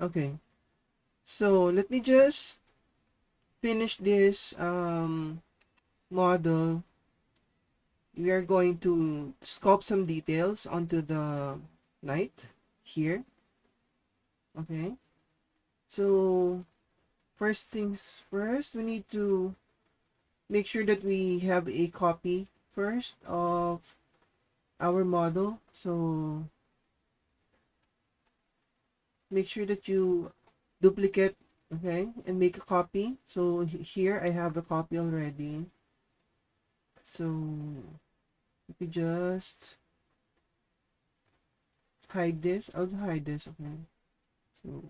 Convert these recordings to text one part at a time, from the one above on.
Okay, so let me just finish this model. We are going to sculpt some details onto the knight here. Okay, so first things first, we need to make sure that we have a copy first of our model. So make sure that you duplicate, okay, and make a copy. So here I have a copy already. So let me just hide this. I'll hide this, okay. So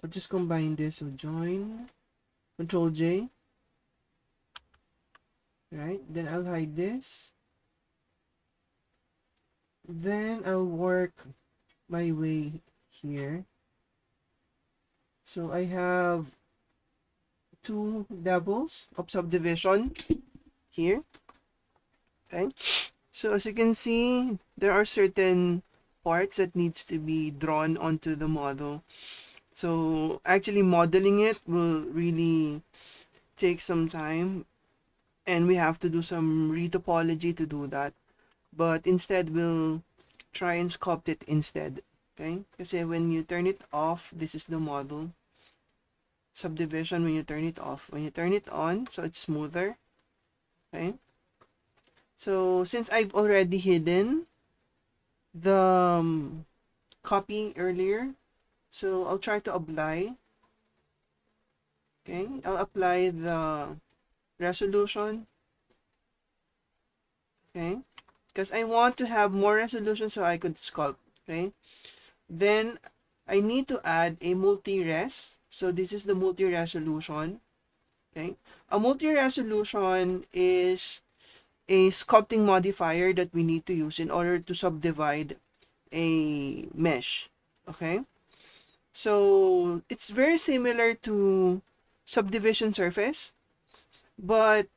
I'll just combine this. So join, Control J, right? Then I'll hide this. Then I'll work my way here. So I have two levels of subdivision here. Okay. So as you can see, there are certain parts that needs to be drawn onto the model. So actually modeling it will really take some time, and we have to do some retopology to do that. But instead, we'll try and sculpt it instead. Okay? Kasi when you turn it off, this is the model. Subdivision when you turn it off. When you turn it on, so it's smoother. Okay? So since I've already hidden the copy earlier, so I'll try to apply. Okay? I'll apply the resolution. Okay? Because I want to have more resolution so I could sculpt. Okay? Then I need to add a multi-res. So this is the multi-resolution. Okay? A multi-resolution is a sculpting modifier that we need to use in order to subdivide a mesh. Okay? So it's very similar to subdivision surface, but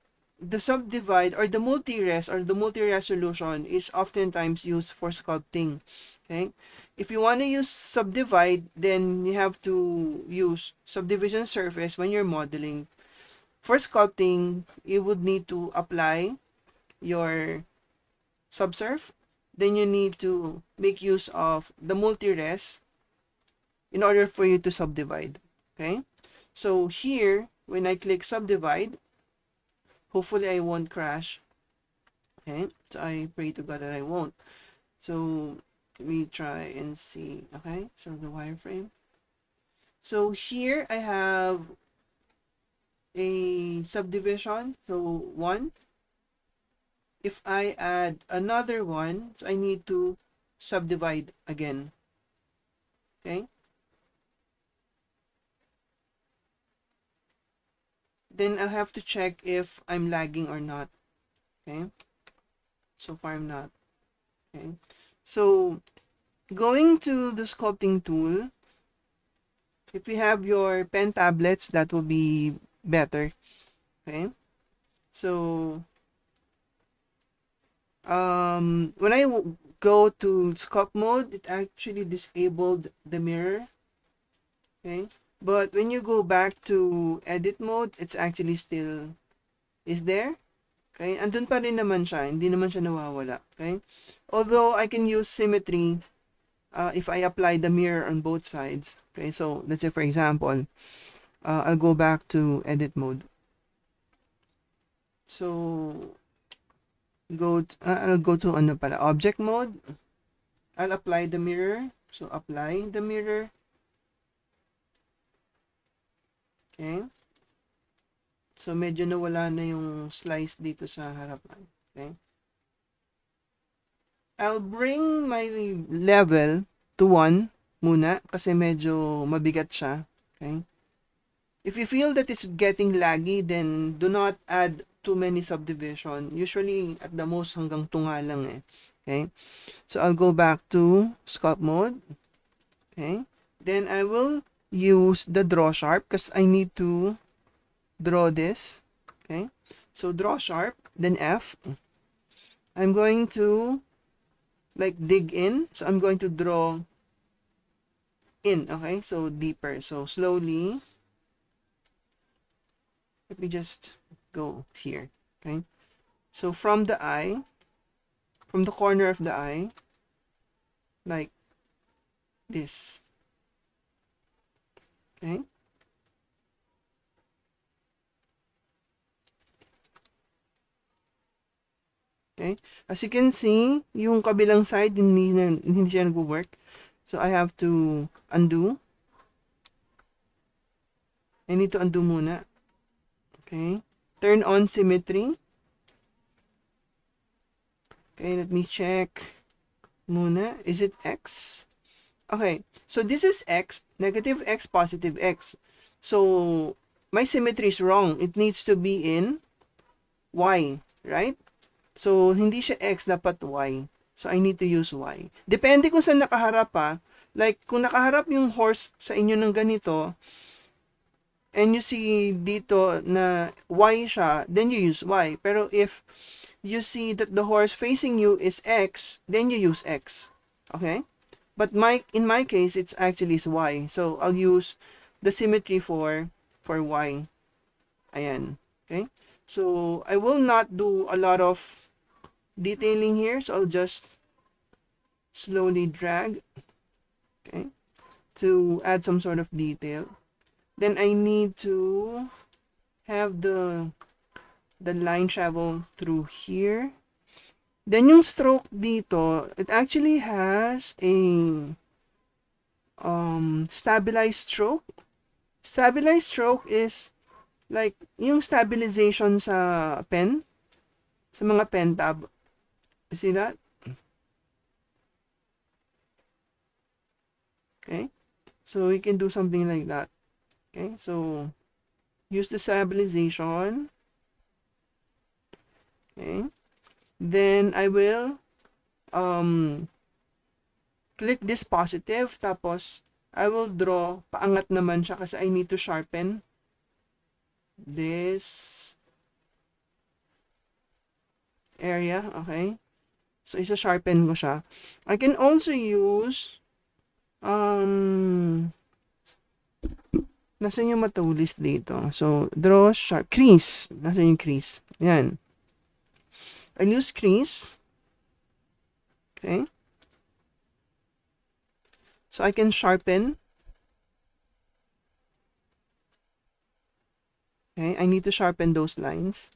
the subdivide or the multi-res or the multi-resolution is oftentimes used for sculpting. Okay? If you want to use subdivide, then you have to use subdivision surface when you're modeling. For sculpting, you would need to apply your subsurf. Then you need to make use of the multi-res in order for you to subdivide. Okay? So here, when I click subdivide, hopefully I won't crash. Okay? So I pray to God that I won't. So let me try and see. Okay? So the wireframe. So here I have a subdivision. So one. If I add another one, so I need to subdivide again. Okay? Then I'll have to check if I'm lagging or not. Okay? So far I'm not. Okay? So going to the sculpting tool, if you have your pen tablets, that will be better. Okay? So when I go to sculpt mode, it actually disabled the mirror. Okay? But when you go back to edit mode, it's actually still is there. Okay? Andun pa rin naman siya. Hindi naman siya nawawala. Okay? Although I can use symmetry if I apply the mirror on both sides. Okay? So let's say for example, I'll go back to edit mode. So I'll go to ano pala, object mode. I'll apply the mirror. So apply the mirror. Okay? So medyo nawala na yung slice dito sa harapan. Okay? I'll bring my level to 1 muna kasi medyo mabigat siya. Okay? If you feel that it's getting laggy, then do not add too many subdivision. Usually, at the most, hanggang 2 nga lang eh. Okay? So, I'll go back to sculpt mode. Okay? Then, I will use the draw sharp because I need to draw this. Okay? So, draw sharp, then F. I'm going to like dig in. So, I'm going to draw in, okay? So, deeper. So, slowly, let me just go here, okay? So, from the eye, from the corner of the eye, like this, okay? Okay? As you can see, yung kabilang side, hindi siya nag-work. So, I have to undo. I need to undo muna. Okay? Turn on symmetry. Okay, let me check muna. Is it X? Okay, so this is X, negative X, positive X. So, my symmetry is wrong. It needs to be in Y, right? So, hindi siya X, dapat Y. So, I need to use Y. Depende kung saan nakaharap pa. Like, kung nakaharap yung horse sa inyo ng ganito, and you see dito na Y siya, then you use Y. Pero if you see that the horse facing you is X, then you use X. Okay? But in my case, it's actually is Y. So, I'll use the symmetry for Y. Ayan. Okay? So, I will not do a lot of detailing here. So, I'll just slowly drag, okay, to add some sort of detail. Then I need to have the line travel through here. Then yung stroke dito, it actually has a stabilized stroke. Stabilized stroke is like yung stabilization sa pen, sa mga pen tab. You see that? Okay. So we can do something like that. Okay. So use the stabilization. Okay. Then I will click this positive, tapos I will draw paangat naman siya kasi I need to sharpen this area. Okay. So isa-sharpen ko siya. I can also use nasan yung matulis dito? So, draw sharp. Crease. Nasan yung crease? Yan. I'll use crease. Okay. So, I can sharpen. Okay. I need to sharpen those lines.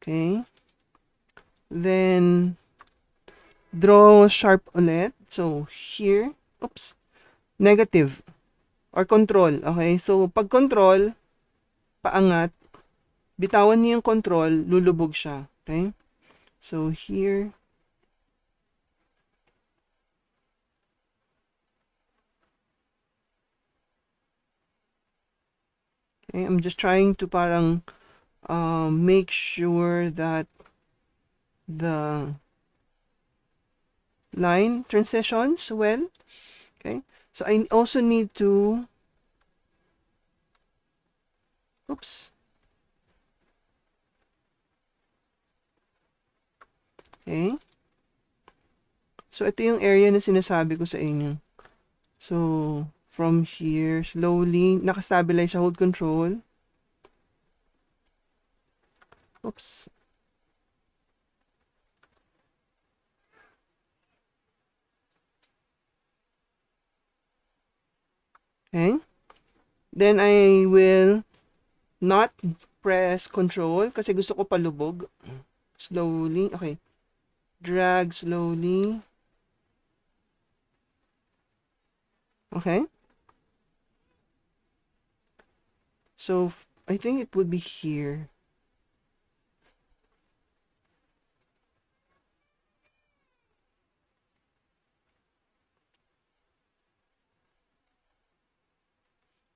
Okay. Then, draw sharp ulit. So, here. Oops. Negative. Or control. Okay. So, pag control, paangat. Bitawan niyo yung control, lulubog siya. Okay. So, here. Okay, I'm just trying to parang make sure that the line transitions well. Okay, so I also need to, oops. Okay. So ito yung area na sinasabi ko sa inyo. So, from here, slowly, nakastabilize sa hold control. Oops. Okay. Then I will not press control kasi gusto ko palubog. Slowly. Okay. Drag slowly. Okay. So, I think it would be here.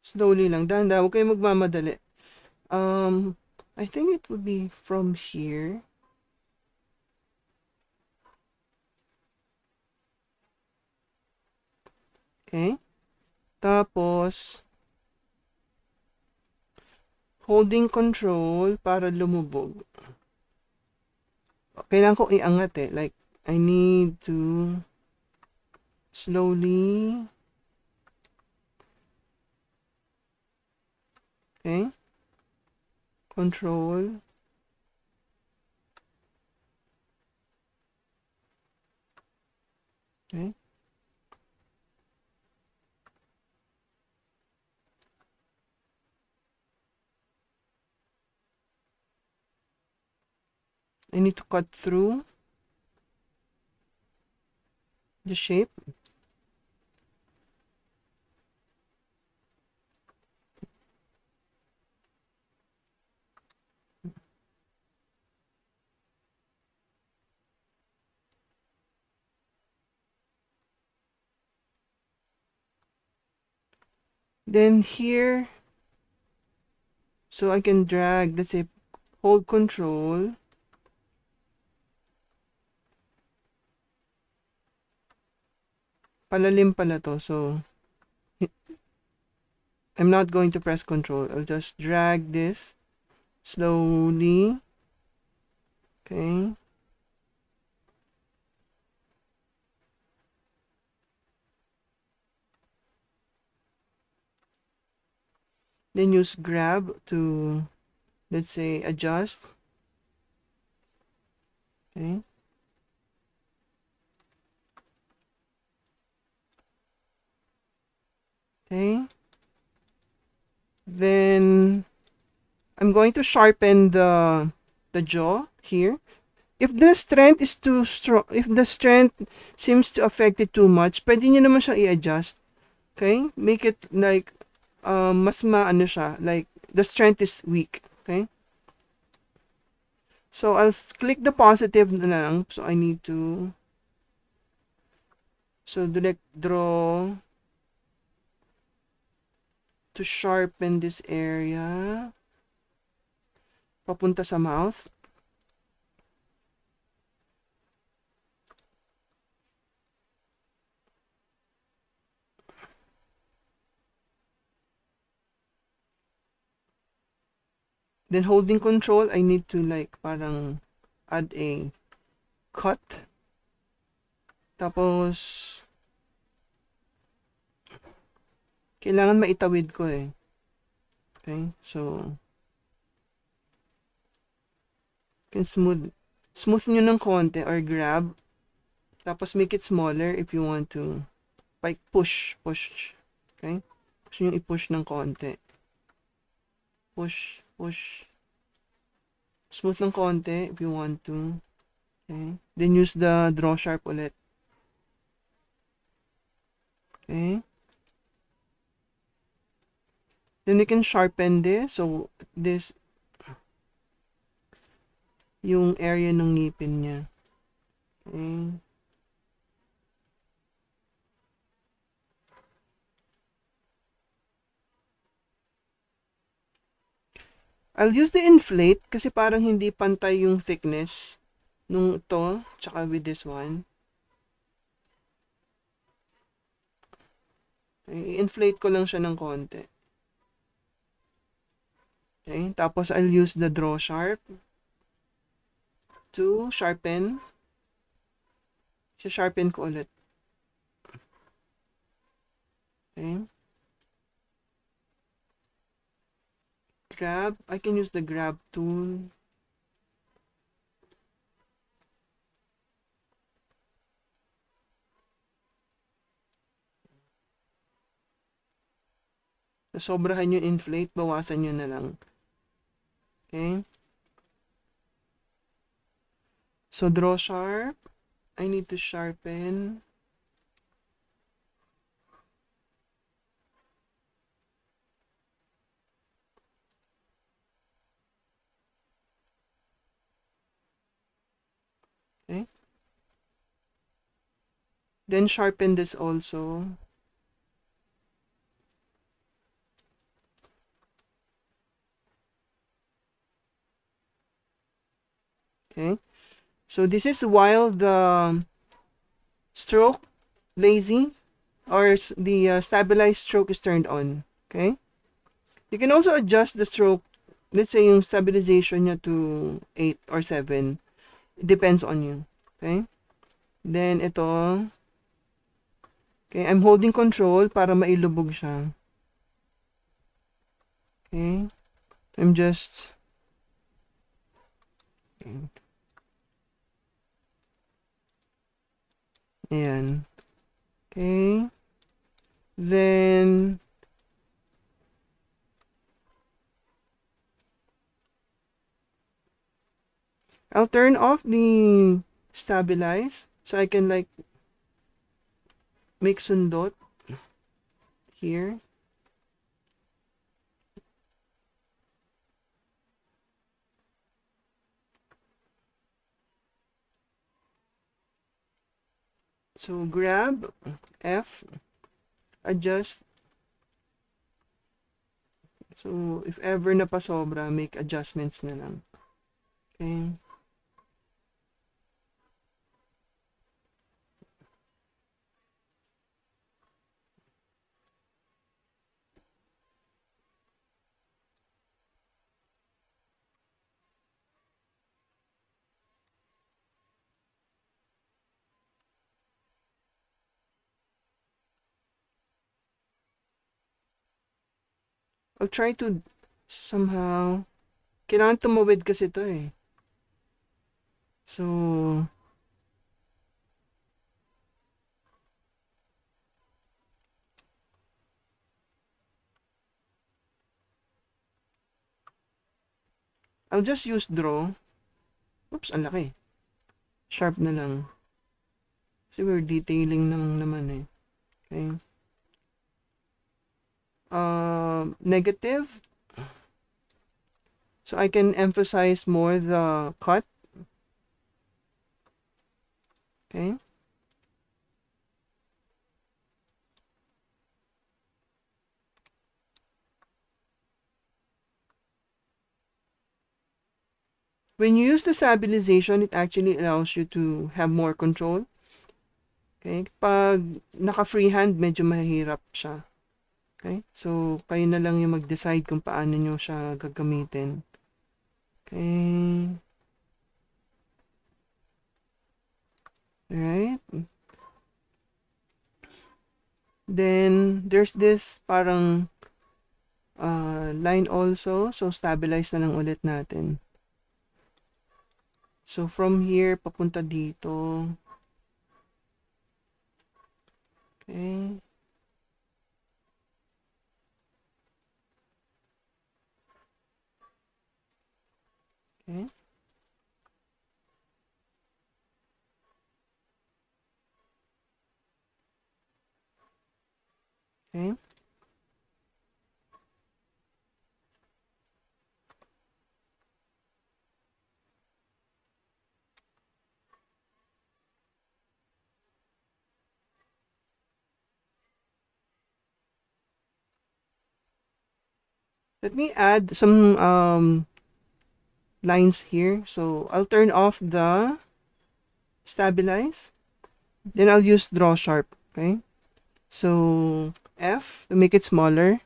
Slowly lang. Dahan-dahan. Huwag kayong magmamadali. I think it would be from here. Okay. Tapos, holding control para lumubog. Kailangan ko iangat eh. Like, I need to slowly Okay. Control. Okay. I need to cut through the shape. Then here, so I can drag, let's say, hold control. Palalim pala to, so I'm not going to press control. I'll just drag this slowly. Okay. Then use grab to, let's say, adjust. Okay. Okay. Then I'm going to sharpen the jaw here. If the strength is too strong, if the strength seems to affect it too much, pwede nyo naman siya i-adjust. Okay? Make it like, mas maano siya, like, the strength is weak. Okay? So, I'll click the positive na lang. So, I need to, so, direct draw to sharpen this area. Papunta sa mouth. Then holding control, I need to like parang add a cut. Tapos, kailangan maitawid ko eh. Okay, so, can smooth nyo ng konti or grab. Tapos make it smaller if you want to. Like push. Okay? Gusto nyo i-push ng konti. Push. Smooth ng konti if you want to. Okay? Then use the draw sharp ulit. Okay? Then you can sharpen this. So, this, yung area ng ngipin niya. Okay? I'll use the inflate kasi parang hindi pantay yung thickness nung ito, tsaka with this one. Okay, i-inflate ko lang siya ng konti. Okay, tapos I'll use the draw sharp to sharpen. Sharpen ko ulit. Okay. Grab. I can use the grab tool. Nasobrahan yung inflate, bawasan nyo na lang. Okay. So, draw sharp. I need to sharpen. Okay. Then, sharpen this also. Okay. So, this is while the stroke, lazy, or the stabilized stroke is turned on. Okay. You can also adjust the stroke. Let's say yung stabilization niya to 8 or 7. It depends on you. Okay. Then, ito. Okay, I'm holding control para mailubog siya. Okay. I'm just... Ayan. Okay. Then, I'll turn off the stabilize so I can like make sundot here. So grab F, adjust. So if ever napasobra, make adjustments na lang. Okay. I'll try to somehow... Kailangan tumawid kasi ito eh. So, I'll just use draw. Oops, ang laki. Sharp na lang. Kasi we're detailing naman eh. Okay. Negative. So I can emphasize more the cut. Okay. When you use the stabilization, it actually allows you to have more control. Okay? Pag naka-freehand, medyo mahirap siya. Okay? So, kayo na lang yung mag-decide kung paano nyo siya gagamitin. Okay? Alright? Then, there's this parang line also. So, stabilize na lang ulit natin. So, from here, papunta dito. Okay? Okay? Okay? Let me add some lines here. So I'll turn off the stabilize. Then I'll use draw sharp. Okay. So F to make it smaller.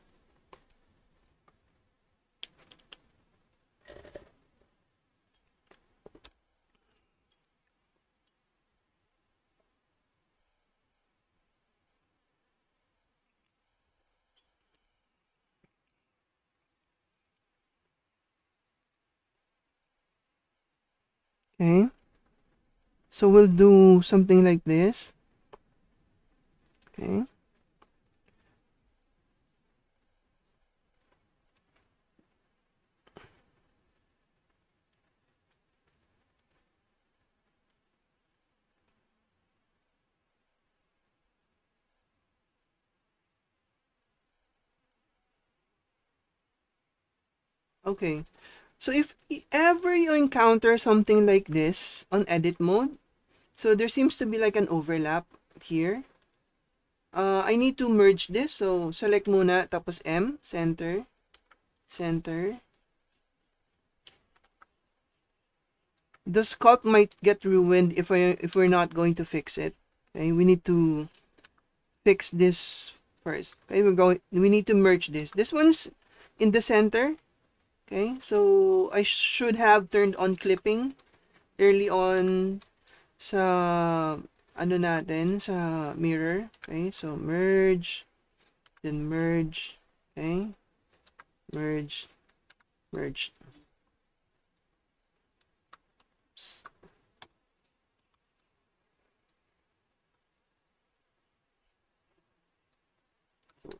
Okay. So we'll do something like this. Okay. Okay. So if ever you encounter something like this on edit mode, so there seems to be like an overlap here. I need to merge this. So select muna, tapos M, center, center. The sculpt might get ruined if we're not going to fix it. Okay, we need to fix this first. Okay, we need to merge this. This one's in the center. Okay, so I should have turned on clipping early on sa ano natin sa mirror. Okay, so merge, then merge. Okay, merge, merge. So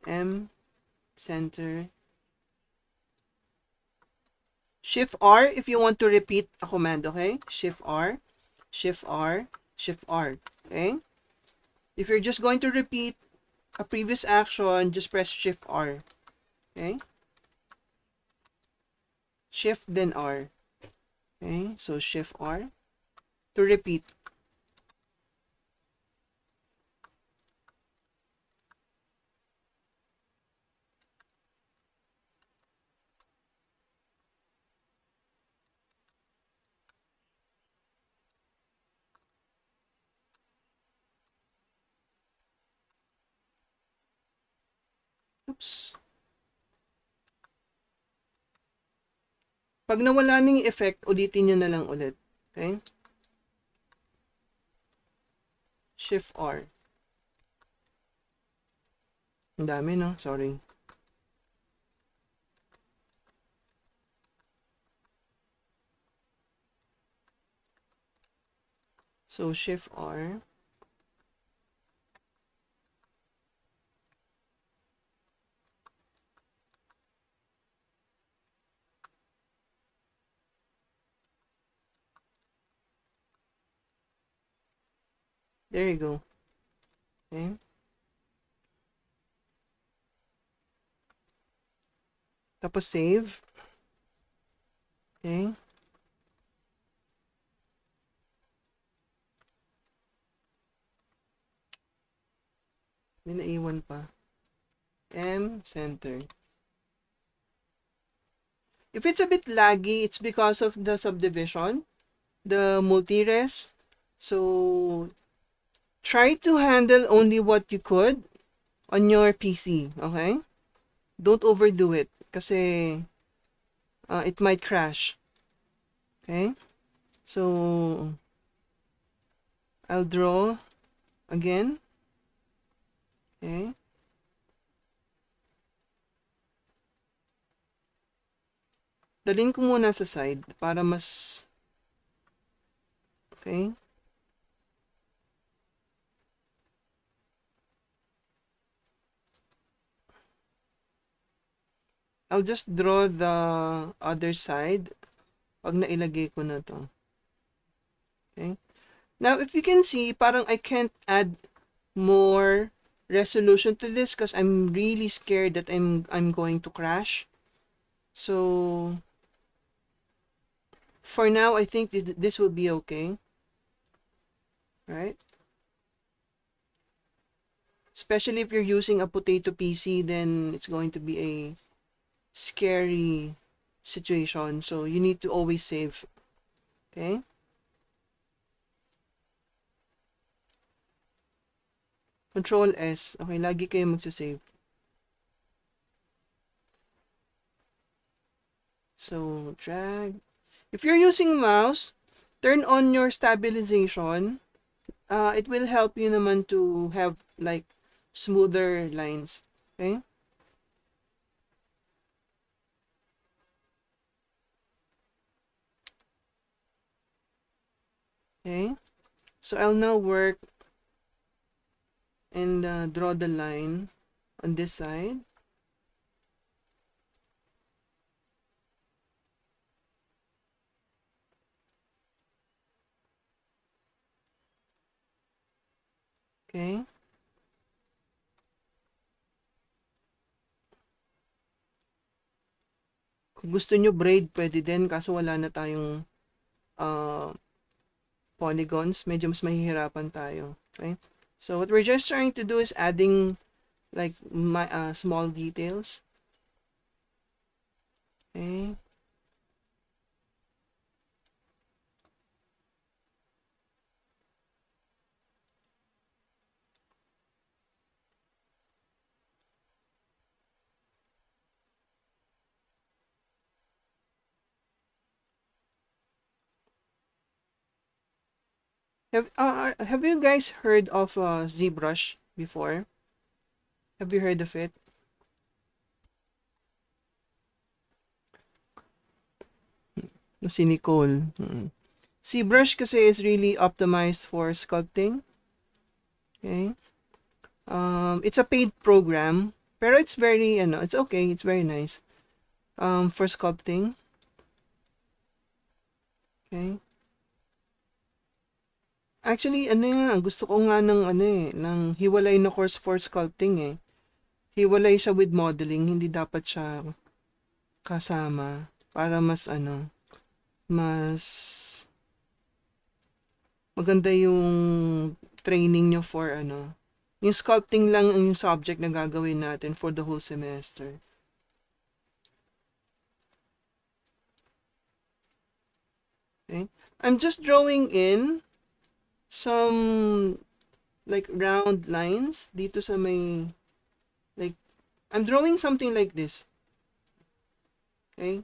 M, center. Shift R if you want to repeat a command, okay? Shift R, Shift R, Shift R, okay? If you're just going to repeat a previous action, just press Shift R, okay? Shift then R, okay? So Shift R to repeat. Oops. Pag nawala ng effect, ulitin nyo na lang ulit. Okay? Shift R. Ang dami, no? Sorry. So, Shift R. There you go. Okay? Tapos save. Okay? May naiwan pa. M, center. If it's a bit laggy, it's because of the subdivision, the multi-res. So, try to handle only what you could on your PC, okay? Don't overdo it kasi it might crash. Okay? So, I'll draw again. Okay? Dalhin ko muna sa side para mas... Okay? I'll just draw the other side pag nailagay ko na to. Okay? Now, if you can see, parang I can't add more resolution to this because I'm really scared that I'm going to crash. So, for now, I think this will be okay. Right? Especially if you're using a potato PC, then it's going to be a scary situation. So, you need to always save. Okay? Control S. Okay, lagi kayo magsasave. So, drag. If you're using mouse, turn on your stabilization. It will help you naman to have like smoother lines. Okay? Okay? So, I'll now work and draw the line on this side. Okay? Kung gusto nyo braid, pwede din. Kaso wala na tayong polygons. Medyo mas mahihirapan tayo. Okay? So, what we're just trying to do is adding like small details. Okay? Have you guys heard of ZBrush before? Have you heard of it? Si Nicole. ZBrush kasi is really optimized for sculpting. Okay? It's a paid program, pero it's very, it's okay. It's very nice. For sculpting. Okay? Actually, nga, gusto ko nga ng hiwalay na course for sculpting eh. Hiwalay siya with modeling, hindi dapat siya kasama para mas mas maganda yung training nyo for yung sculpting lang ang yung subject na gagawin natin for the whole semester. Okay? I'm just drawing in some like round lines dito sa may like I'm drawing something like this. Okay?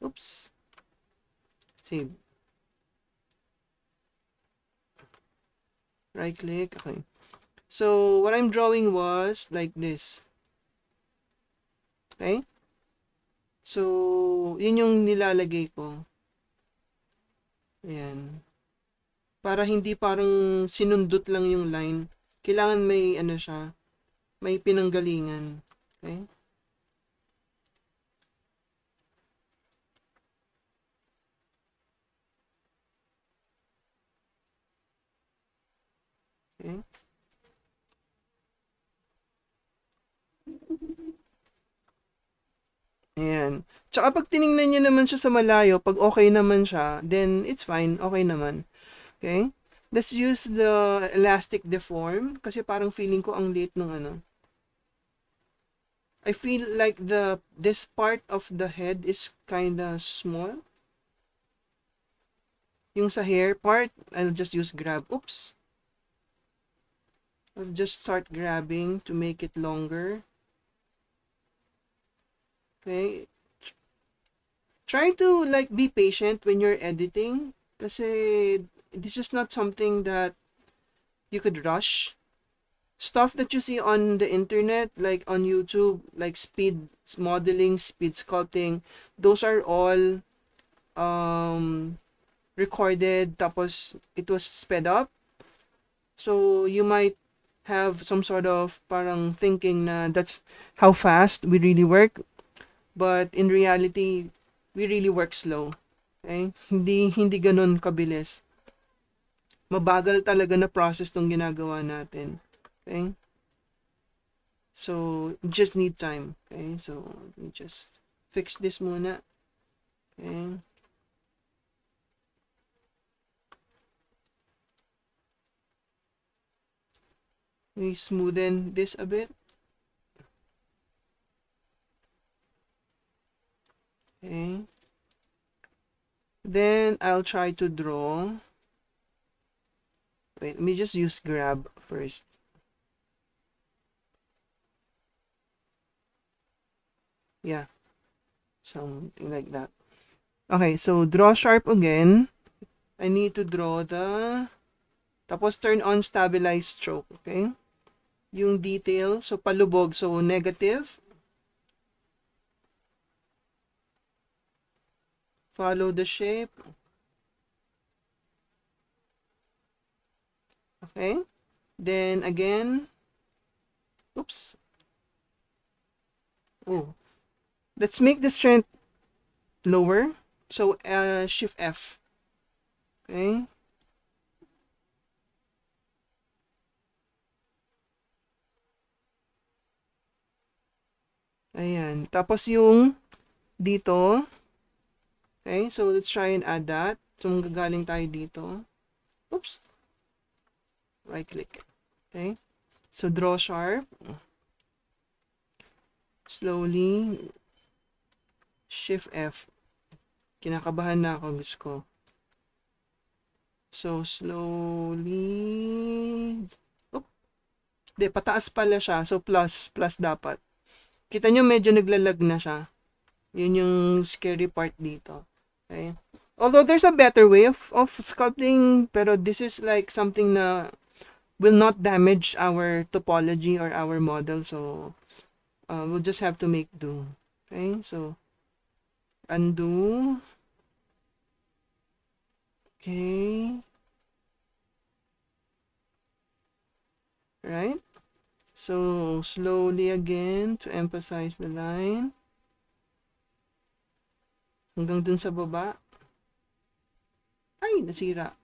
Oops. Save. Right click. Okay. So, what I'm drawing was like this. Okay? So, yun yung nilalagay ko. Ayan. Para hindi parang sinundot lang yung line. Kailangan may siya, may pinanggalingan. Okay? Okay? Ayan. Tsaka pag tiningnan nyo naman siya sa malayo, pag okay naman siya, then it's fine. Okay naman. Okay? Let's use the elastic deform kasi parang feeling ko ang liit ng I feel like this part of the head is kinda small. Yung sa hair part, I'll just use grab. Oops. I'll just start grabbing to make it longer. Okay. Try to like be patient when you're editing kasi this is not something that you could rush. Stuff that you see on the internet, like on YouTube, like speed modeling, speed sculpting, those are all recorded tapos it was sped up. So you might have some sort of parang thinking na that's how fast we really work. But in reality, we really work slow. Okay? Hindi ganun kabilis. Mabagal talaga na process tong ginagawa natin. Okay? So, just need time. Okay? So, let me just fix this muna. Okay? We smoothen this a bit. Okay? Then, I'll try to draw. Wait, let me just use grab first. Yeah. Something like that. Okay, so draw sharp again. I need to draw tapos turn on stabilize stroke, okay? Yung detail, so palubog, so negative. Follow the shape. Okay? Then again, oops. Oh, let's make the strength lower. So shift F. Okay? Ayan. Tapos yung dito. Okay? So let's try and add that. So magagaling tayo dito. Oops. Right click. Okay? So draw sharp. Slowly. Shift F. Kinakabahan na ako, gusto ko. So, slowly. Oop. Di, pataas pala siya. So, plus dapat. Kita nyo, medyo naglalag na siya. Yun yung scary part dito. Okay? Although, there's a better way of sculpting, pero this is like something na will not damage our topology or our model. So, we'll just have to make do. Okay? So, undo. Okay. Right? So, slowly again to emphasize the line. Hanggang dun sa baba. Ay, nasira.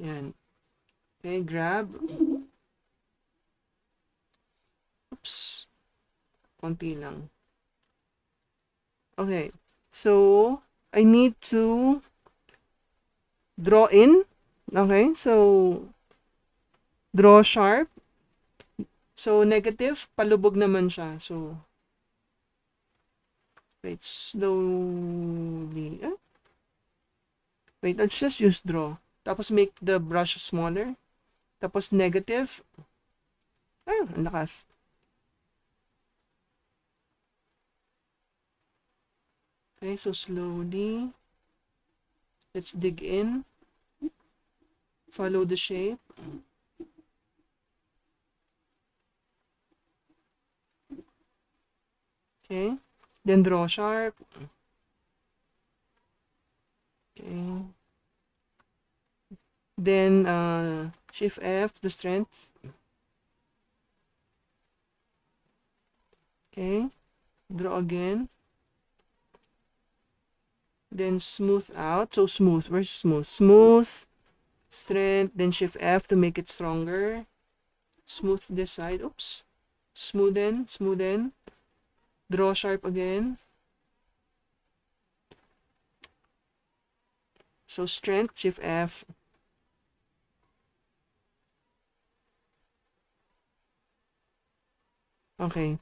Yan. Okay, grab. Oops. Konti lang. Okay. So, I need to draw in. Okay, so, draw sharp. So, negative, palubog naman siya. So, wait, slowly. Wait, let's just use draw. Tapos make the brush smaller. Tapos negative. Ang lakas. Okay, so slowly. Let's dig in. Follow the shape. Okay. Then draw sharp. Okay. Then Shift F, the strength. Okay. Draw again. Then smooth out. So smooth. Where's smooth? Smooth. Strength. Then Shift F to make it stronger. Smooth this side. Oops. Smoothen. Smoothen. Draw sharp again. So strength. Shift F. Okay.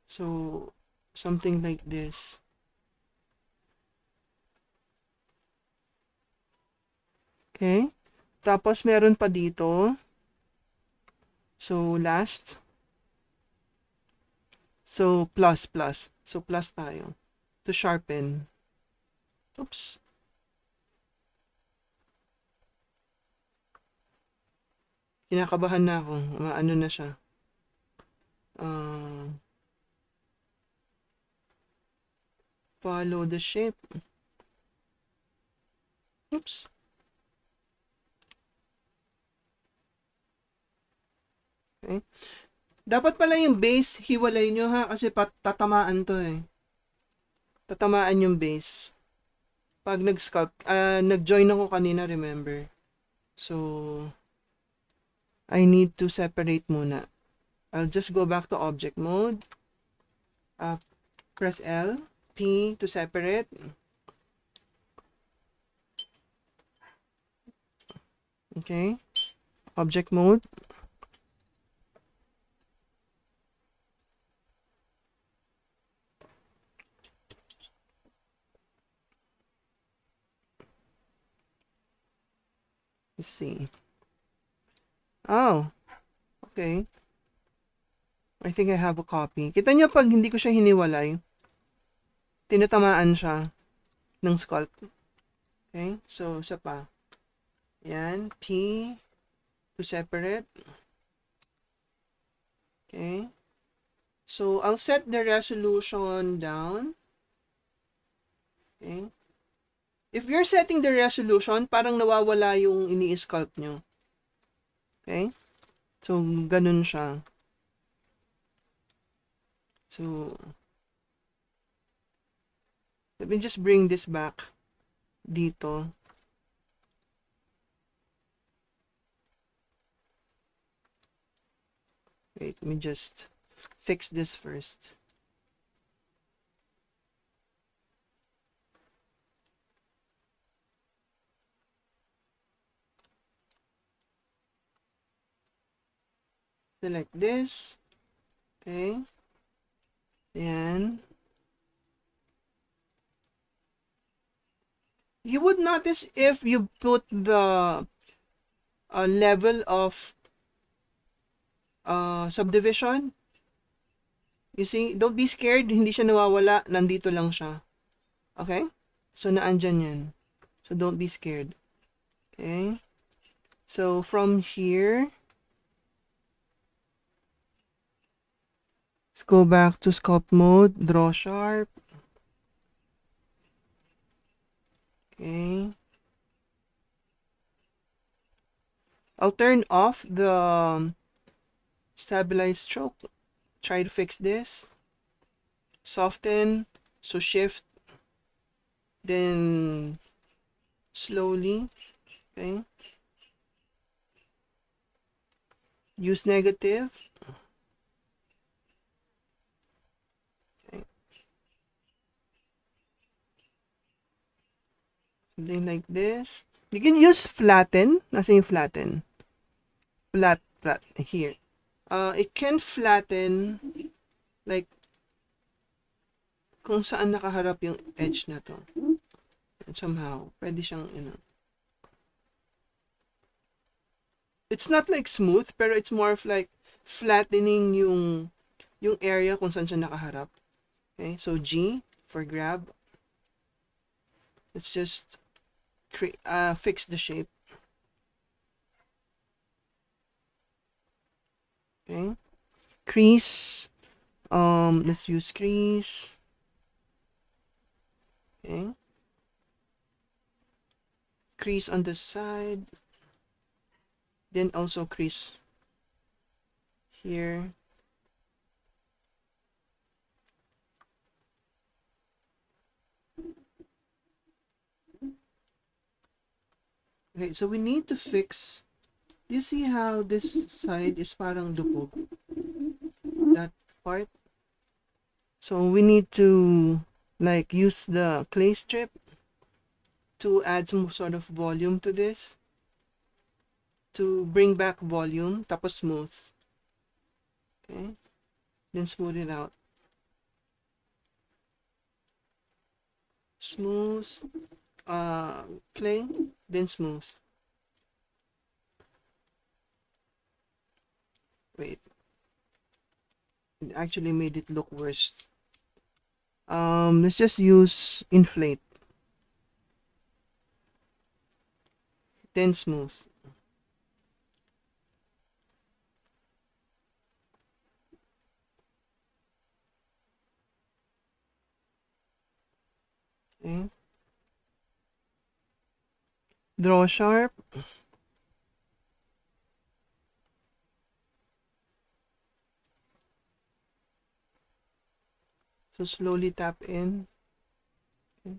So something like this. Okay. Tapos meron pa dito. So last. So plus plus. So plus tayo. To sharpen. Oops. Kinakabahan na ako. Maano na siya. Follow the shape. Oops. Okay. Dapat pala yung base, hiwalay nyo ha, kasi tatamaan to eh. Tatamaan yung base. Pag nag-sculpt, nag-join ako kanina, remember. So, I need to separate muna. I'll just go back to object mode. Press L, P to separate. Okay. Object mode. Let's see. Oh, okay. I think I have a copy. Kita nyo pag hindi ko siya hiniwalay, tinatamaan siya ng sculpt. Okay, so isa pa. Yan, P to separate. Okay. So, I'll set the resolution down. Okay. If you're setting the resolution, parang nawawala yung ini-sculpt nyo. Okay? So, ganun siya. So, let me just bring this back dito. Wait, let me just fix this first. Select this. Okay. Ayan. You would notice if you put the level of subdivision. You see, don't be scared. Hindi siya nawawala. Nandito lang siya. Okay? So, naandyan yan. So, don't be scared. Okay? So, from here, let's go back to sculpt mode. Draw sharp. Okay. I'll turn off the stabilize stroke. Try to fix this. Soften. So shift. Then slowly. Okay. Use negative. Okay. Something like this. You can use flatten. Nasa yung flatten? Flat here. It can flatten like kung saan nakaharap yung edge na to. Somehow, pwede siyang, it's not like smooth, pero it's more of like flattening yung area kung saan siya nakaharap. Okay, so G for grab. Let's just fix the shape. Okay, crease. Let's use crease. Okay, crease on the side. Then also crease here. Okay, so we need to fix. Do you see how this side is parang lubog? That part. So we need to like use the clay strip to add some sort of volume to this. To bring back volume, tapos smooth. Okay? Then smooth it out. Smooth, clay, then smooth. Wait. It actually made it look worse. Let's just use inflate. Then smooth. Okay. Draw sharp. So slowly tap in. Okay.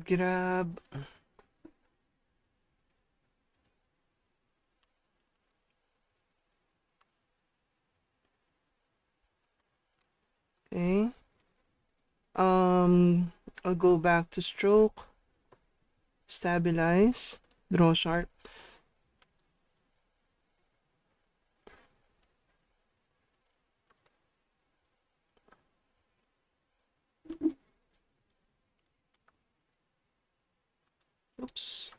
Grab. Okay. I'll go back to stroke. Stabilize. Draw sharp. Oops.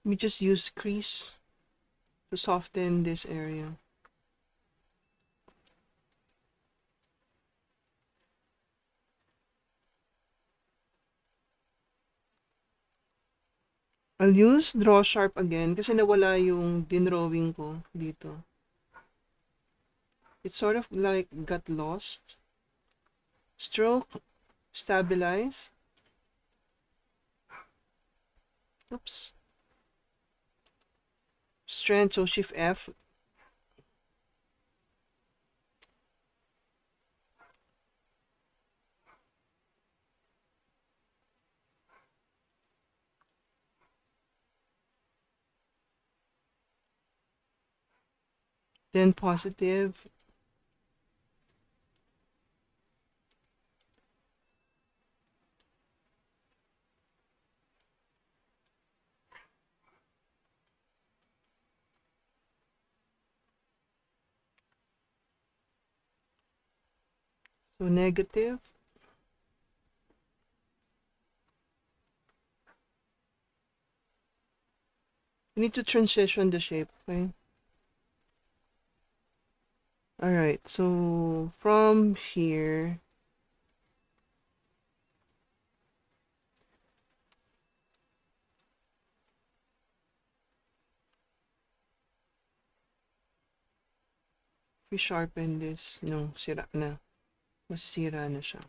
Let me just use crease to soften this area. I'll use draw sharp again kasi nawala yung dinrawing ko dito. It sort of like got lost. Stroke, stabilize. Oops. Strength, so shift F. Then positive. So negative. You need to transition the shape, okay? Alright, so from here, if we sharpen this, no, sira na. masisira na siya.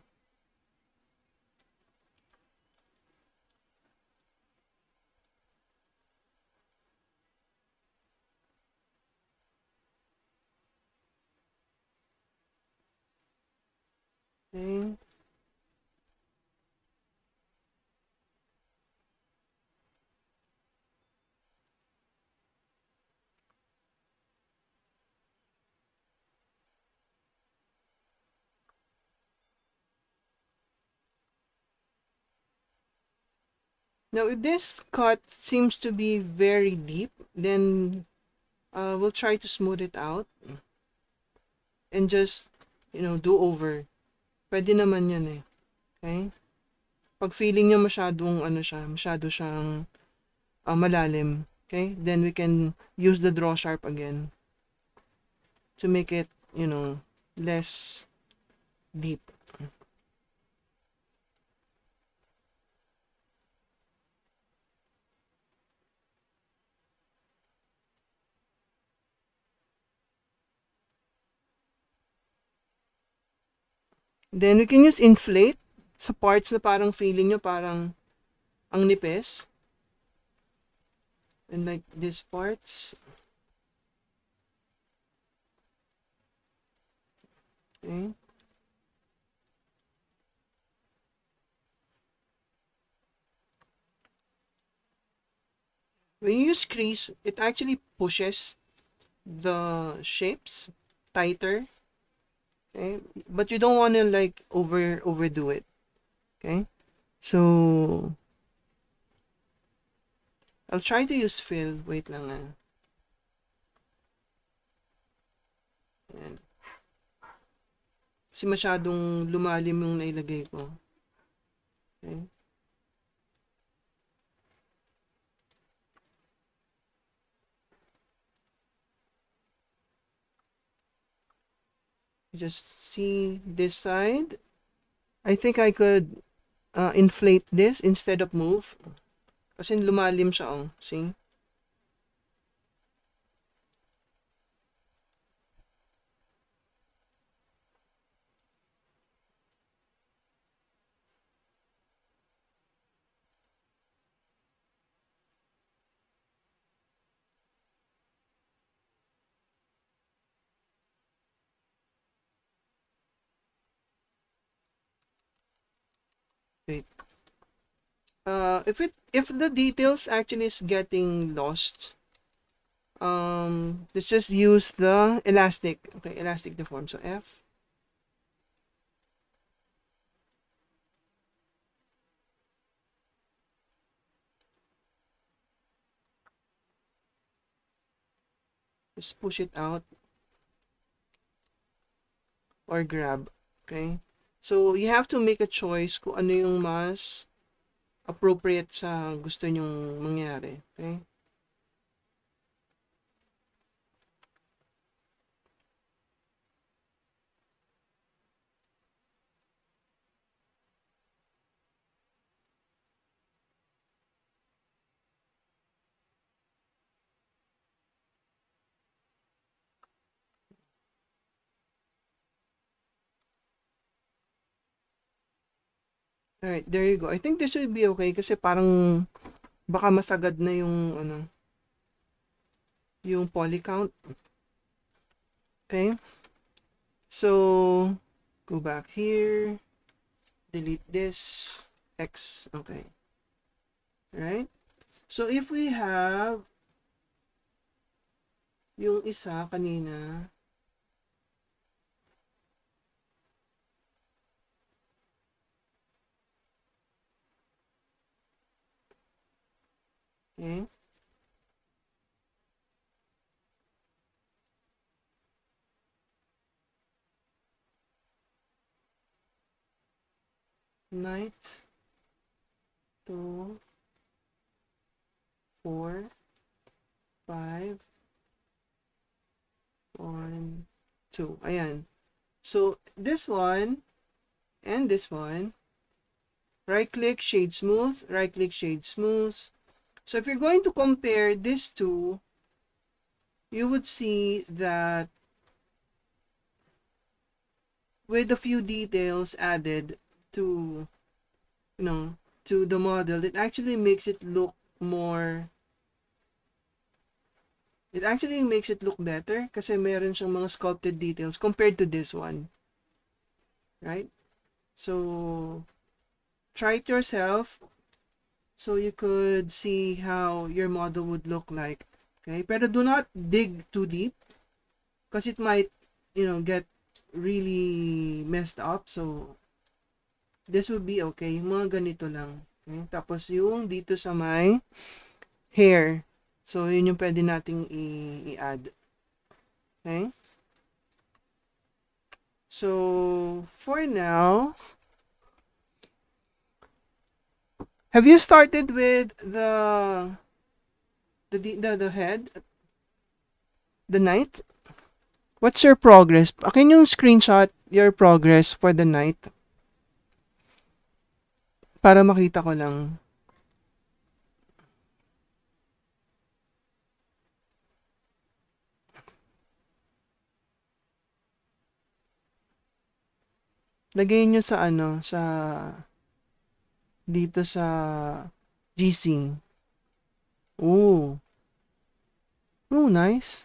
Okay. Now, if this cut seems to be very deep, then we'll try to smooth it out and just, do over. Pwede naman yan eh. Okay? Pag feeling nyo masyadong, masyado siyang malalim, okay? Then we can use the draw sharp again to make it, less deep. Then we can use inflate sa parts na parang feeling nyo parang ang nipis. And like these parts. Okay. When you use crease, it actually pushes the shapes tighter. Okay. But you don't want to like overdo it. Okay. So I'll try to use fill. Wait lang ah. Ayan. Kasi masyadong lumalim yung nailagay ko. Okay. Just see this side. I think I could inflate this instead of move. Kasi lumalim siya, oh. See? Wait. If the details actually is getting lost, let's just use the elastic. Okay, elastic deform. So F. Just push it out or grab. Okay? So you have to make a choice kung ano yung mas appropriate sa gusto nyong mangyari. Okay? Alright, there you go. I think this will be okay kasi parang baka masagad na yung yung poly count. Okay? So go back here, delete this, X, okay. Right? So if we have yung isa kanina, okay? Knight, 2, 4, 5, 1, 2. Ayan. So this one and this one, right-click, shade smooth, right-click, shade smooth. So if you're going to compare these two, you would see that with a few details added to, you know, to the model, it actually makes it look more, it actually makes it look better kasi meron siyang mga sculpted details compared to this one. Right? So, try it yourself so you could see how your model would look like. Okay? Pero do not dig too deep because it might, get really messed up. So, this would be okay. Yung mga ganito lang. Okay? Tapos yung dito sa may hair. So, yun yung pwede nating i-add. Okay? So, for now, have you started with the head, the knight? What's your progress? Can you screenshot your progress for the knight? Para makita ko lang. Lagay nyo sa dito sa GC. Oh. Oh, nice.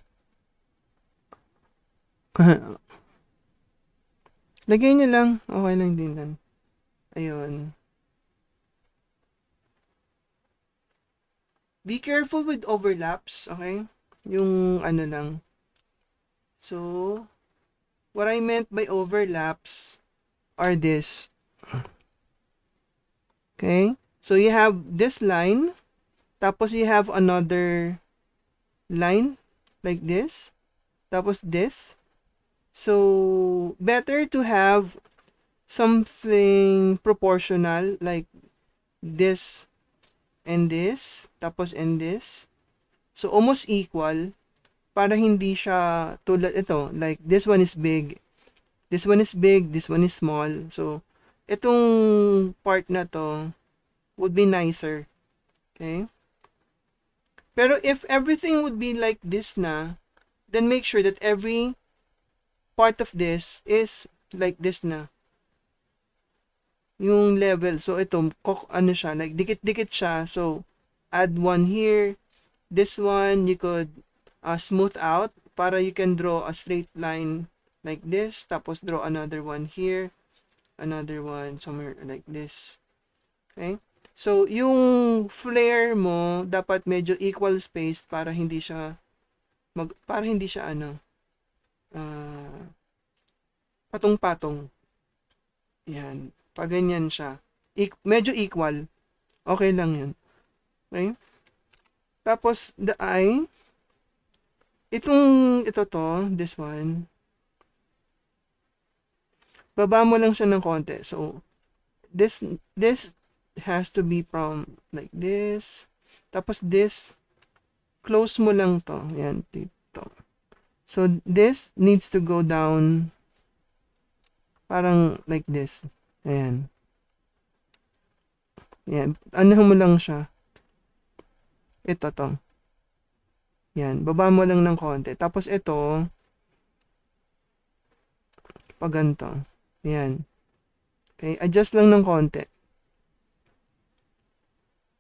Lagay nyo lang. Okay lang din yan. Ayun. Be careful with overlaps, okay? Yung lang. So, what I meant by overlaps are this. Okay? So, you have this line. Tapos, you have another line like this. Tapos, this. So, better to have something proportional like this and this. Tapos, and this. So, almost equal. Para hindi siya tulad ito. Like, this one is big. This one is big. This one is small. So, itong part na to would be nicer. Okay? Pero if everything would be like this na, then make sure that every part of this is like this na. Yung level. So, ito, siya, like, dikit-dikit siya. So, add one here. This one, you could smooth out para you can draw a straight line like this. Tapos, draw another one here. Another one somewhere like this. Okay? So, yung flare mo, dapat medyo equal space para hindi siya patong-patong. Yan. Pag ganyan siya. Medyo equal. Okay lang yun. Okay? Tapos, the eye. Ito to, this one. Baba mo lang siya ng konti. So, this has to be from like this. Tapos, this, close mo lang to. Yan, dito. So, this needs to go down parang like this. Ayan. Yan. Ano mo lang siya. Ito to. Yan. Baba mo lang ng konti. Tapos ito, pag ganito. Yan. Okay. Adjust lang ng konti.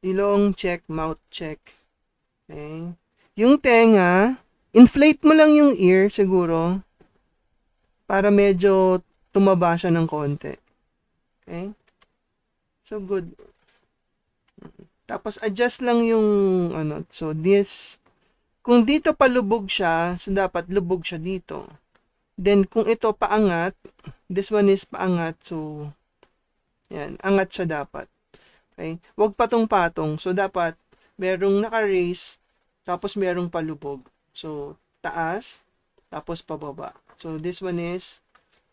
Ilong check, mouth check. Okay. Yung tenga, inflate mo lang yung ear siguro para medyo tumaba siya ng konti. Okay? So, good. Tapos, adjust lang yung, so this, kung dito palubog siya, so dapat lubog siya dito. Then, kung ito paangat, this one is paangat, so, yan, angat siya dapat. Okay? Huwag patong-patong. So, dapat, merong naka-raise, tapos merong palubog. So, taas, tapos pababa. So, this one is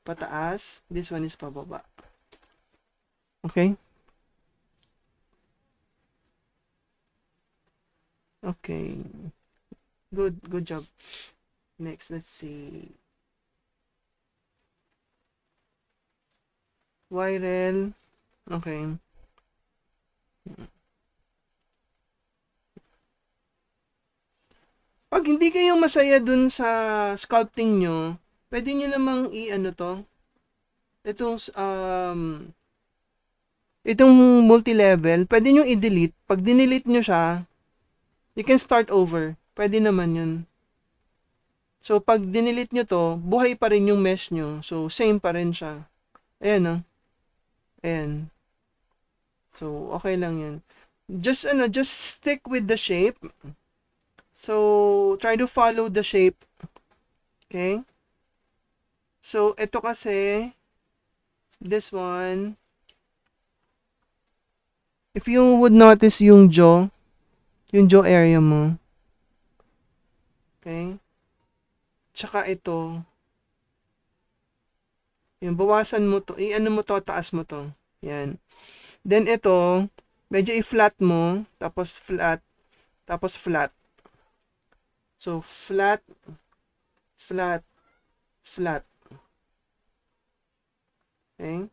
pataas, this one is pababa. Okay? Okay. Good job. Next, let's see. Viral. Okay. Pag hindi kayo masaya dun sa sculpting nyo, pwede nyo namang to, itong multi-level, pwede nyo i-delete. Pag dinelete nyo siya, you can start over. Pwede naman yun. So, pag dinelete nyo to, buhay pa rin yung mesh nyo. So, same pa rin siya. Ayan, no? Ayan. So, okay lang yun. Just stick with the shape. So, try to follow the shape. Okay? So, ito kasi, this one, if you would notice yung jaw area mo. Okay? Tsaka ito, yung bawasan mo to, i-ano mo to, taas mo to. Yan. Then ito, medyo i-flat mo, tapos flat, tapos flat. So, flat, flat, flat. Okay?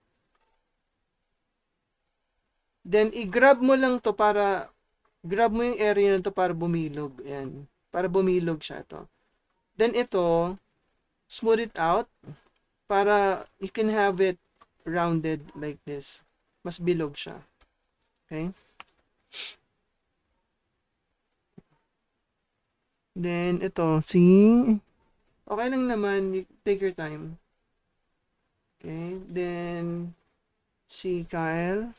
Then, i-grab mo lang to para, grab mo yung area na to para bumilog. Yan. Para bumilog siya to. Then, ito, smooth it out para you can have it rounded like this. Mas bilog siya. Okay? Then, ito, see? Okay lang naman. Take your time. Okay? Then, see, Kyle.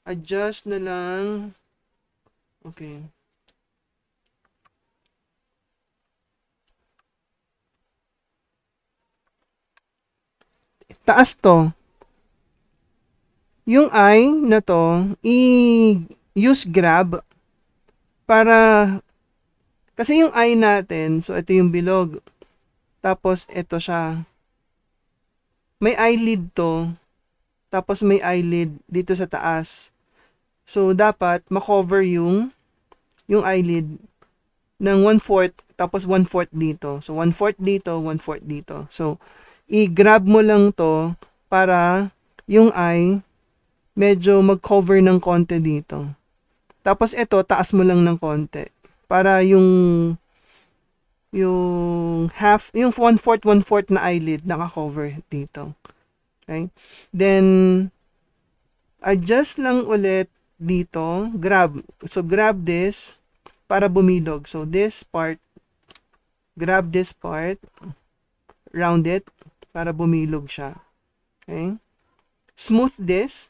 Adjust na lang. Okay. Taas to. Yung eye na to, use grab para, kasi yung eye natin, so ito yung bilog. Tapos ito siya. May eyelid to. Tapos may eyelid dito sa taas. So, dapat makover yung eyelid ng 1/4, tapos 1/4 dito. So, 1/4 dito, 1/4 dito. So, i-grab mo lang to para yung eye medyo mag-cover ng konti dito. Tapos ito, taas mo lang ng konti. Para yung half, yung 1/4, 1/4 na eyelid naka-cover dito. Okay? Then, adjust lang ulit dito. Grab. So, grab this para bumilog. So, this part, grab this part, round it para bumilog siya. Okay? Smooth this.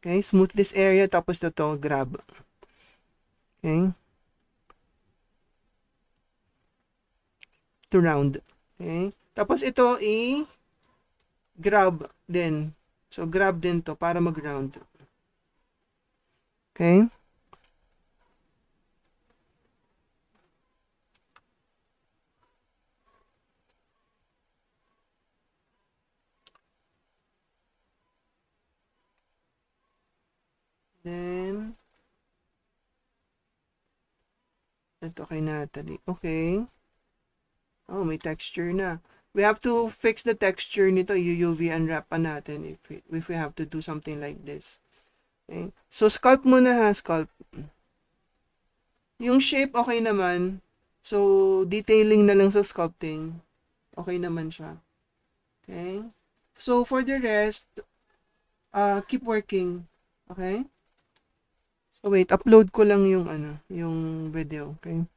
Okay? Smooth this area, tapos ito, grab. Okay? To round. Okay? Tapos ito, grab din. So, grab din to para mag-round. Okay? Then, ito kay Natalie. Okay. Oh, may texture na. We have to fix the texture nito. UV unwrap pa natin if we have to do something like this. Okay. So, sculpt muna ha, sculpt. Yung shape, okay naman. So, detailing na lang sa sculpting. Okay naman siya. Okay. So, for the rest, keep working. Okay. So, wait, upload ko lang yung, yung video. Okay.